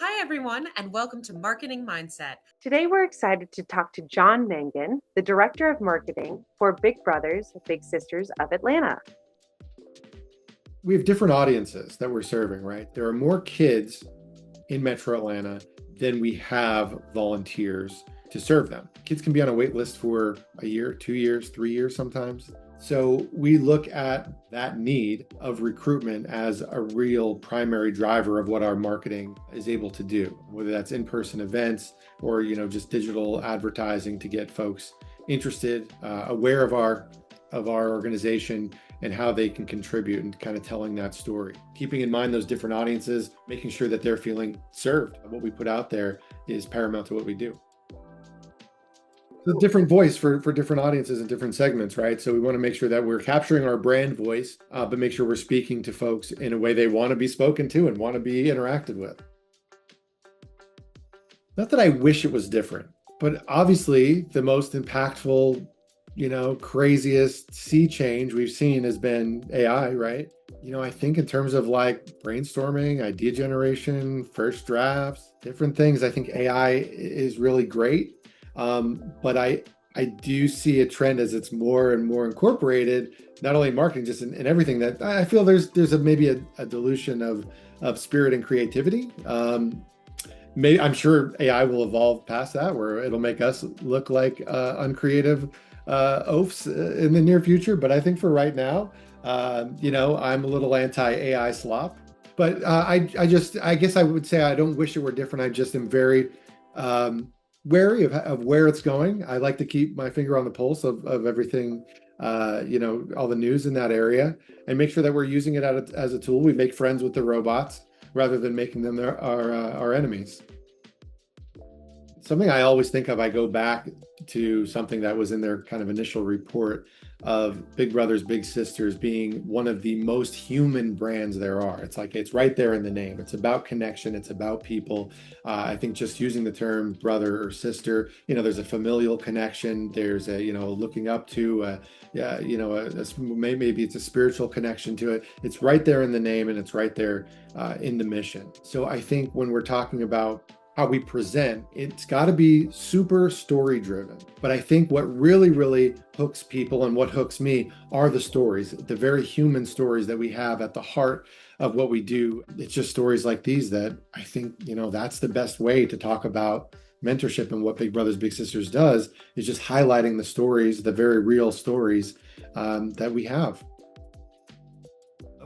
Hi, everyone, and welcome to Marketing Mindset. Today, we're excited to talk to John Mangan, the Director of Marketing for Big Brothers, Big Sisters of Atlanta. We have different audiences that we're serving, right? There are more kids in Metro Atlanta than we have volunteers to serve them. Kids can be on a wait list for a year, 2 years, 3 years sometimes. So we look at that need of recruitment as a real primary driver of what our marketing is able to do, whether that's in-person events or just digital advertising to get folks interested, aware of our organization and how they can contribute, and kind of telling that story. Keeping in mind those different audiences, making sure that they're feeling served. What we put out there is paramount to what we do. The different voice for different audiences and different segments, right? So we want to make sure that we're capturing our brand voice, but make sure we're speaking to folks in a way they want to be spoken to and want to be interacted with. Not that I wish it was different, but obviously the most impactful, craziest sea change we've seen has been AI, right? I think in terms of like brainstorming, idea generation, first drafts, different things, I think AI is really great. But I do see a trend as it's more and more incorporated, not only in marketing, just in everything, that I feel there's maybe a dilution of spirit and creativity. I'm sure AI will evolve past that, where it'll make us look like uncreative oafs in the near future. But I think for right now, I'm a little anti-AI slop. But I guess I would say I don't wish it were different. I just am very wary of where it's going. I like to keep my finger on the pulse of everything, all the news in that area, and make sure that we're using it as a tool. We make friends with the robots rather than making them our enemies. Something I always think of, I go back to something that was in their kind of initial report of Big Brothers, Big Sisters being one of the most human brands there are. It's right there in the name. It's about connection. It's about people. I think just using the term brother or sister, there's a familial connection. There's a, looking up to, maybe it's a spiritual connection to it. It's right there in the name, and it's right there in the mission. So I think when we're talking about how we present, it's got to be super story driven. But I think what really, really hooks people, and what hooks me, are the stories, the very human stories that we have at the heart of what we do. It's just stories like these that I think, that's the best way to talk about mentorship. And what Big Brothers Big Sisters does is just highlighting the stories, the very real stories that we have.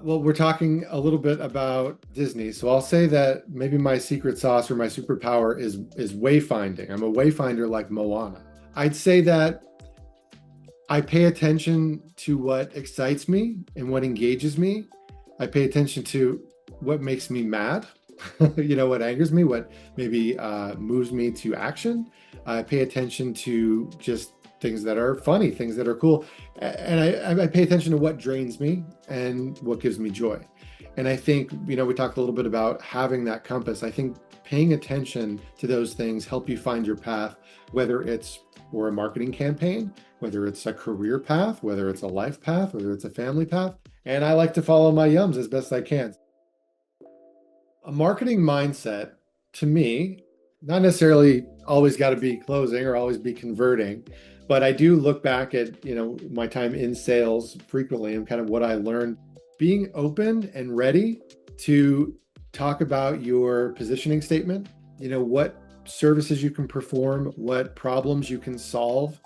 Well, we're talking a little bit about Disney. So I'll say that maybe my secret sauce or my superpower is wayfinding. I'm a wayfinder like Moana. I'd say that I pay attention to what excites me and what engages me. I pay attention to what makes me mad, what angers me, what maybe moves me to action. I pay attention to just things that are funny, things that are cool. And I pay attention to what drains me and what gives me joy. And I think, we talked a little bit about having that compass. I think paying attention to those things help you find your path, whether it's for a marketing campaign, whether it's a career path, whether it's a life path, whether it's a family path. And I like to follow my yums as best I can. A marketing mindset, to me, not necessarily always got to be closing or always be converting, but I do look back at, my time in sales frequently and kind of what I learned. Being open and ready to talk about your positioning statement, what services you can perform, what problems you can solve,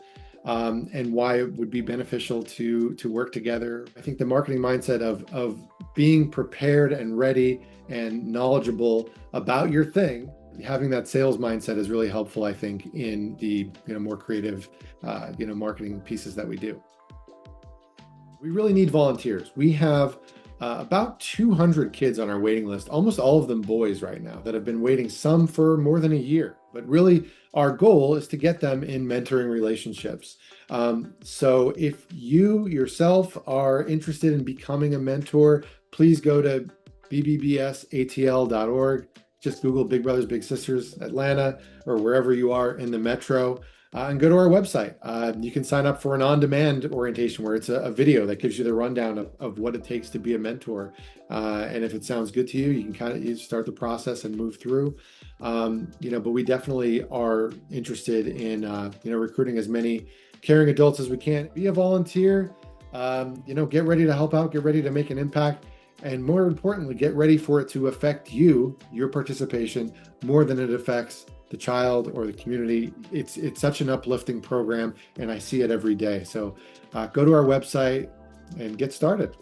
and why it would be beneficial to work together. I think the marketing mindset of being prepared and ready and knowledgeable about your thing, having that sales mindset is really helpful, I think, in the more creative marketing pieces that we do. We really need volunteers. We have about 200 kids on our waiting list, almost all of them boys right now, that have been waiting, some for more than a year. But really, our goal is to get them in mentoring relationships. So if you yourself are interested in becoming a mentor, please go to bbbsatl.org. Just Google Big Brothers Big Sisters Atlanta, or wherever you are in the metro. and go to our website. You can sign up for an on-demand orientation where it's a video that gives you the rundown of what it takes to be a mentor. And if it sounds good to you, you can you start the process and move through. But we definitely are interested in recruiting as many caring adults as we can. Be a volunteer. Get ready to help out. Get ready to make an impact. And more importantly, get ready for it to affect you, your participation, more than it affects the child or the community. It's such an uplifting program, and I see it every day. So go to our website and get started.